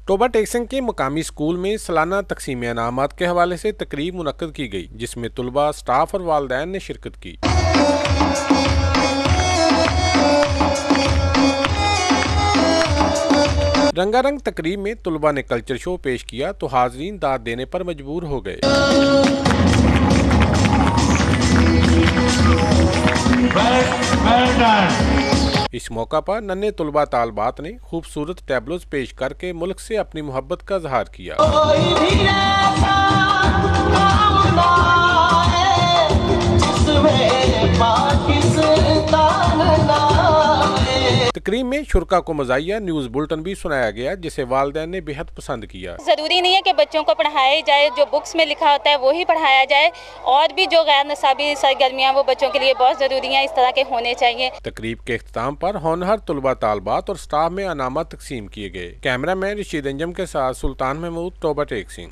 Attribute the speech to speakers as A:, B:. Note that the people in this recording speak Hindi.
A: टोबा टेक्सन के मुकामी स्कूल में सालाना तकसीम इनामात के हवाले से तकरीब मुनक्कद की गई, जिसमें तुलबा, स्टाफ और वालिदैन ने शिरकत की। रंगारंग तकरीब में तुलबा ने कल्चर शो पेश किया तो हाजरीन दाद देने पर मजबूर हो गए। इस मौका पर नन्हे तुलबा तालबात ने खूबसूरत टैबलोज पेश करके मुल्क से अपनी मोहब्बत का इजहार किया। तकरीब में शुरका को मज़ाहिया न्यूज़ बुलेटिन भी सुनाया गया, जिसे वालिदैन ने बेहद पसंद किया।
B: ज़रूरी नहीं है कि बच्चों को पढ़ाया जाए, जो बुक्स में लिखा होता है वो ही पढ़ाया जाए, और भी जो गैर निसाबी सरगर्मियाँ वो बच्चों के लिए बहुत ज़रूरी हैं, इस तरह के होने चाहिए।
A: तकरीब के इख्तिताम पर होनहार तुलबा, तालबात और स्टाफ में अनामत तकसीम किए गए। कैमरा मैन रशीद अंजम के साथ सुल्तान महमूद, टोबा टेक्सन।